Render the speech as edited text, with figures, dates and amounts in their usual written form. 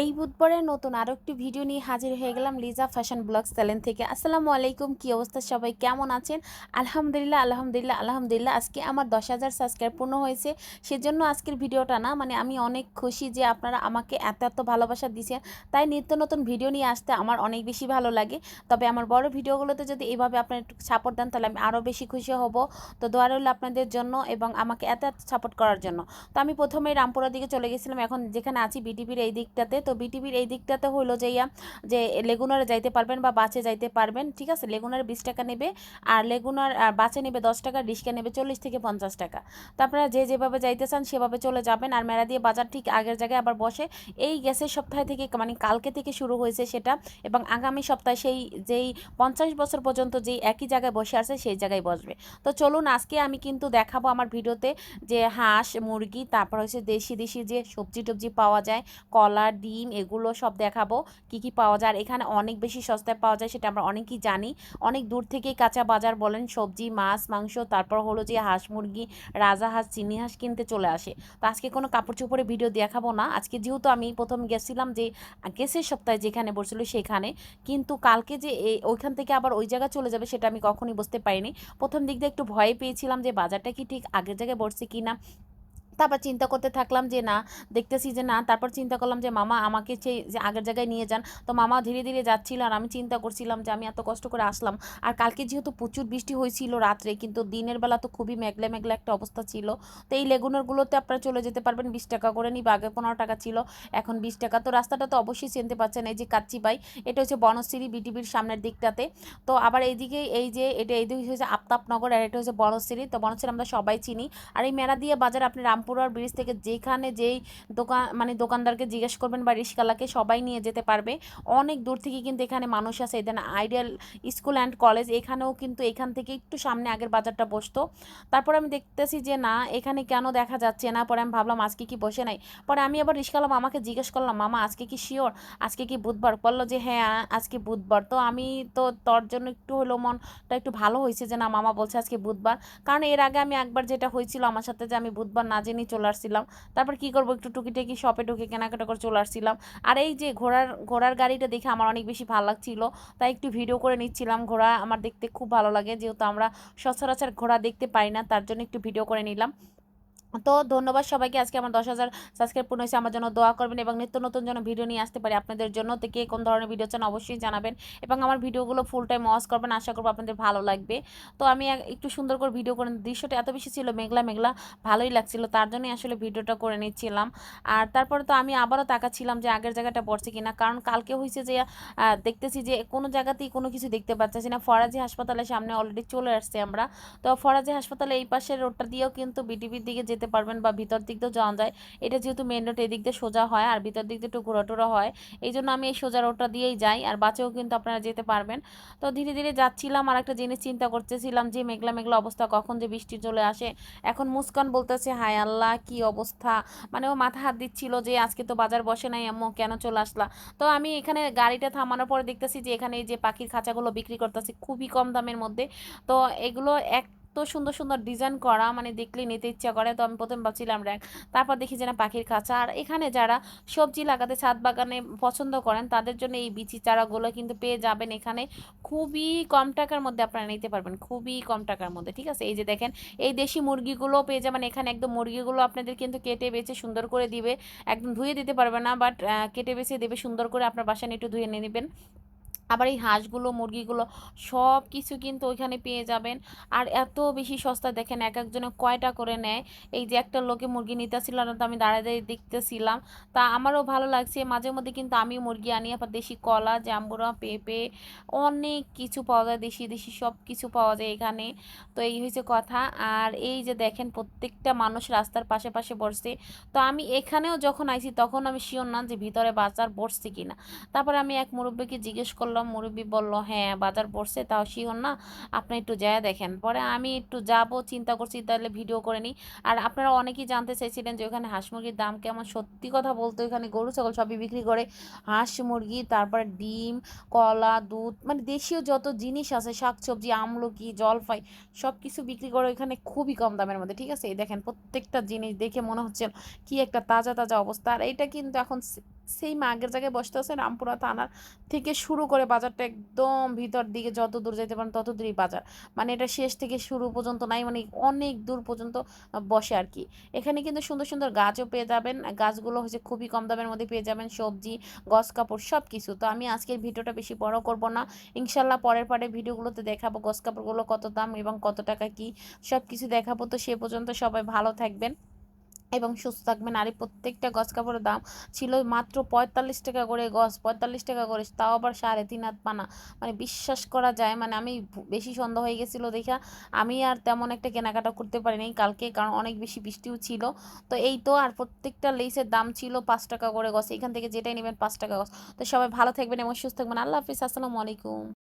এই বুধবারের নতুন আরও একটি ভিডিও নিয়ে হাজির হয়ে গেলাম লিজা ফ্যাশন ব্লগস চ্যানেল থেকে। আসসালামু আলাইকুম, কী অবস্থা সবাই, কেমন আছেন? আলহামদুলিল্লাহ আলহামদুলিল্লাহ আলহামদুলিল্লাহ। আজকে আমার 10,000 সাবস্ক্রাইব পূর্ণ হয়েছে, সেজন্য আজকের ভিডিওটা না মানে আমি অনেক খুশি যে আপনারা আমাকে এত এত ভালোবাসা দিয়েছেন। তাই নিত্য নতুন ভিডিও নিয়ে আসতে আমার অনেক বেশি ভালো লাগে। তবে আমার বড় ভিডিওগুলোতে যদি এইভাবে আপনারা একটু সাপোর্ট দেন তাহলে আমি আরও বেশি খুশি হব। তো দোয়া রইল আপনাদের জন্য এবং আমাকে এত এত সাপোর্ট করার জন্য। তো আমি প্রথমেই রামপুরার দিকে চলে গেছিলাম, এখন যেখানে আছি বিটিভির এই দিকটাতে। তো বিটিভির এই দিকটাতে হইলো যে যে লেগুনারে যাইতে পারবেন বা বাসে যাইতে পারবেন, ঠিক আছে। লেগুনারে 20 টাকা নেবে, আর লেগুনার আর বাসে নেবে 10 টাকা, রিক্সা নেবে 40 থেকে 50 টাকা। তো আপনারা যে যেভাবে যাইতে চান সেভাবে চলে যাবেন। আর মেলা দিয়ে বাজার ঠিক আগের জায়গায় আবার বসে। এই গ্যাসের সপ্তাহ থেকে মানে কালকে থেকে শুরু হয়েছে সেটা, এবং আগামী সপ্তাহে সেই যেই 50 বছর পর্যন্ত যেই একই জায়গায় বসে আছে সেই জায়গায় বসবে। তো চলুন আজকে আমি কিন্তু দেখাবো আমার ভিডিওতে যে হাঁস মুরগি, তারপর হচ্ছে দেশি দেশি যে সবজি টবজি পাওয়া যায়, কলা ডিম, এগুলো সব দেখাবো কি কি পাওয়া যায়। আর এখানে অনেক বেশি সস্তায় পাওয়া যায় সেটা আমরা অনেকেই জানি। অনেক দূর থেকেই কাঁচা বাজার বলেন, সবজি মাছ মাংস, তারপর হলো যে হাঁস মুরগি, রাজা হাঁস চিনি হাঁস কিনতে চলে আসে। তো আজকে কোনো কাপড় চোপড়ে ভিডিও দেখাবো না আজকে, যেহেতু আমি প্রথম গেছিলাম যে গেছের সপ্তাহে যেখানে বসছিল সেখানে, কিন্তু কালকে যে ওইখান থেকে আবার ওই জায়গায় চলে যাবে সেটা আমি কখনই বুঝতে পারিনি। প্রথম দিক দিয়ে একটু ভয় পেয়েছিলাম যে বাজারটা কি ঠিক আগের জায়গায় বসছে কি না। তারপর চিন্তা করতে থাকলাম যে না, দেখতেছি যে না, তারপর চিন্তা করলাম যে মামা আমাকে সেই যে আগের জায়গায় নিয়ে যান। তো মামা ধীরে ধীরে যাচ্ছিল আর আমি চিন্তা করছিলাম যে আমি এত কষ্ট করে আসলাম। আর কালকে যেহেতু প্রচুর বৃষ্টি হয়েছিল রাত্রে, কিন্তু দিনের বেলা তো খুবই মেঘলা মেঘলা একটা অবস্থা ছিল। তো এই লেগুনারগুলোতে আপনারা চলে যেতে পারবেন, 20 টাকা করে নিবে, আগে 15 টাকা ছিল, এখন 20 টাকা। তো রাস্তাটা তো অবশ্যই চিনতে পারছেন, এই যে কাচ্চিবাই, এটা হচ্ছে বনশ্রী বিটিভির সামনের দিকটাতে। তো আবার এইদিকে এই যে এটা এইদিকে হচ্ছে আফতাবনগর, আর এটা হচ্ছে বনশ্রী। তো বনশ্রী আমরা সবাই চিনি। আর এই মেলা দিয়ে বাজার আপনি রামপুরার ব্রিজ থেকে যেখানে যেই দোকান মানে দোকানদারকে জিজ্ঞেস করবেন বা রিক্সাওয়ালাকে, সবাই নিয়ে যেতে পারবে। অনেক দূর থেকে কিন্তু এখানে মানুষ আসে। এখানে আইডিয়াল স্কুল অ্যান্ড কলেজ, এখানেও কিন্তু এখান থেকে একটু সামনে আগের বাজারটা বসতো। তারপর আমি দেখতেছি যে না, এখানে কেন দেখা যাচ্ছে না। পরে আমি ভাবলাম আজকে কি বসে নাই। পরে আমি আবার রিক্সাওয়ালা মামাকে জিজ্ঞেস করলাম, মামা আজকে কি শিওর, আজকে কি বুধবার? বললো যে হ্যাঁ আজকে বুধবার। তো আমি তো তোর জন্য একটু হলো মনটা একটু ভালো হয়েছে যে না, মামা বলছে আজকে বুধবার। কারণ এর আগে আমি একবার যেটা হয়েছিল আমার সাথে, যে আমি বুধবার না জেনেই চলে আসছিলাম। তারপর কি করবো, একটু টুকিটাকি শপে ঢুকে কেনাকাটা করে চলে আসছিলাম। আর এই যে ঘোড়ার গাড়িটা দেখে আমার অনেক বেশি ভালো লাগছিল, তাই একটু ভিডিও করে নিচ্ছিলাম। ঘোড়া আমার দেখতে খুব ভালো লাগে, যেহেতু আমরা সচরাচর ঘোড়া দেখতে পাই না, তার জন্য একটু ভিডিও করে নিলাম। তো ধন্যবাদ সবাইকে, আজকে আমার 10,000 সাবস্ক্রাইব পূর্ণ হয়েছে। আমার জন্য দোয়া করবেন এবং নিত্য নতুন যেন ভিডিও নিয়ে আসতে পারি আপনাদের জন্য। তো কে কোন ধরনের ভিডিও চান অবশ্যই জানাবেন, এবং আমার ভিডিওগুলো ফুল টাইম ওয়াচ করবেন, আশা করবো আপনাদের ভালো লাগবে। তো আমি একটু সুন্দর করে ভিডিও করে, দৃশ্যটা এত বেশি ছিল মেঘলা মেঘলা, ভালোই লাগছিল, তার জন্যই আসলে ভিডিওটা করে নিচ্ছিলাম। আর তারপরে তো আমি আবারও তাকাচ্ছিলাম যে আগের জায়গাটা পড়ছে কিনা, কারণ কালকে হয়েছে যে দেখতেছি যে কোনো জায়গাতেই কোনো কিছু দেখতে পাচ্ছি না। ফরাজি হাসপাতালের সামনে অলরেডি চলে আসছে আমরা। তো ফরাজি হাসপাতালে এই পাশের রোডটা দিয়েও কিন্তু বিটিভির দিকে যেতে পারবেন বা ভিতর দিক দিয়েও যাওয়া যায়। এটা যেহেতু মেন রোড, এদিক দিয়ে সোজা হয় আর ভিতর দিক দিয়ে একটু ঘোরাটোরা হয়, এই জন্য আমি এই সোজা রোডটা দিয়েই যাই, আর বাসেও কিন্তু আপনারা যেতে পারবেন। তো ধীরে ধীরে যাচ্ছিলাম, আর একটা জিনিস চিন্তা করতেছিলাম যে মেঘলা মেঘলা অবস্থা, কখন যে বৃষ্টি চলে আসে। এখন মুস্কান বলতেছে হায় আল্লাহ কি অবস্থা, মানে ও মাথা হাত দিচ্ছিল যে আজকে তো বাজার বসে নাই আম্মু, কেন চলে আসলা। তো আমি এখানে গাড়িটা থামানোর পরে দেখতেছি যে এখানে এই যে পাখির খাঁচাগুলো বিক্রি করতেছি খুবই কম দামের মধ্যে। তো এগুলো এত সুন্দর সুন্দর ডিজাইন করা, মানে দেখলে নিতে ইচ্ছা করে। তো আমি প্রথম ভাবছিলাম র্যাক, তারপর দেখি যে না পাখির খাঁচা। আর এখানে যারা সবজি লাগাতে ছাদ বাগানে পছন্দ করেন তাদের জন্য এই বিচি চারাগুলো কিন্তু পেয়ে যাবেন এখানে খুবই কম টাকার মধ্যে, আপনারা নিতে পারবেন খুবই কম টাকার মধ্যে, ঠিক আছে। এই যে দেখেন, এই দেশি মুরগিগুলো পেয়ে যাবেন এখানে। একদম মুরগিগুলো আপনাদের কিন্তু কেটে বেছে সুন্দর করে দিবে, একদম ধুয়ে দিতে পারবে না, বাট কেটে বেছে দেবে সুন্দর করে, আপনার বাসায় একটু ধুয়ে নিয়ে নেবেন। আবার এই হাঁসগুলো মুরগিগুলো সব কিছু কিন্তু ওইখানে পেয়ে যাবেন। আর এত বেশি সস্তা, দেখেন এক একজনে কয়টা করে নেয়। এই যে একটা লোকে মুরগি নিতেছিল না, তো আমি দাঁড়িয়ে দাঁড়িয়ে দেখতেছিলাম। তা আমারও ভালো লাগছে, মাঝে মধ্যে কিন্তু আমিও মুরগি আনি। আবার দেশি কলা, জাম্বুরা, পেঁপে, অনেক কিছু পাওয়া যায়, দেশি দেশি সব কিছু পাওয়া যায় এখানে। তো এই হয়েছে কথা। আর এই যে দেখেন প্রত্যেকটা মানুষ রাস্তার পাশে পাশে বসছে। তো আমি এখানেও যখন আইছি তখন আমি শিওর না যে ভিতরে বাজার বসছে কিনা। তারপরে আমি এক মুরব্বীকে জিজ্ঞেস করলাম, মুরব্বী বলল হ্যাঁ বাজার পড়ছে, তাও শিওর না, আপনি একটু যায় দেখেন। পরে আমি একটু যাব চিন্তা করছি তাহলে ভিডিও করে নিই। আর আপনারা অনেকেই জানতে চাইছিলেন যে ওখানে হাঁস মুরগির দাম কেমন। সত্যি কথা বলতে ওখানে গরু ছাগল সবই বিক্রি করে, হাঁস মুরগি, তারপরে ডিম, কলা, দুধ, মানে দেশীয় যত জিনিস আছে, শাকসবজি, আমলকি, জলপাই, সব কিছু বিক্রি করে ওইখানে খুবই কম দামের মধ্যে, ঠিক আছে। এই দেখেন প্রত্যেকটা জিনিস দেখে মনে হচ্ছে কি একটা তাজা তাজা অবস্থা। আর এটা কিন্তু এখন সেম আগের জায়গায় বসতে আছে রামপুরা থানার থেকে শুরু করে বাজারটা একদম ভিতর দিকে যত দূর যেতে পারেন তত দূরই বাজার, মানে এটা শেষ থেকে শুরু পর্যন্ত নাই, মানে অনেক দূর পর্যন্ত বসে আর কি। এখানে কিন্তু সুন্দর সুন্দর গাছও পেয়ে যাবেন, গাছগুলো হচ্ছে খুবই কম দামের মধ্যে পেয়ে যাবেন, সবজি, গস কাপড় সব কিছু। তো আমি আজকের ভিডিওটা বেশি বড় করব না, ইনশাল্লাহ পরের ভিডিওগুলোতে দেখাবো গস কাপড়গুলো কত দাম এবং কত টাকা কি সব কিছু দেখাবো। তো সে পর্যন্ত সবাই ভালো থাকবেন এবং সুস্থ থাকবেন। আর এই প্রত্যেকটা গজ কাপড়ের দাম ছিল মাত্র 45 টাকা করে গজ, 45 টাকা করে, তাও আবার 3.5 হাত পানা। মানে বিশ্বাস করা যায়, মানে আমি বেশি সন্দেহ হয়ে গেছিলো দেখা আমি আর তেমন একটা কেনাকাটা করতে পারিনি কালকে, কারণ অনেক বেশি বৃষ্টিও ছিল। তো এই তো, আর প্রত্যেকটা লেসের দাম ছিল 5 টাকা করে গজ, এখান থেকে যেটাই নেবেন 5 টাকা গজ। তো সবাই ভালো থাকবেন এবং সুস্থ থাকবেন। আল্লাহ হাফিজ, আসসালামু আলাইকুম।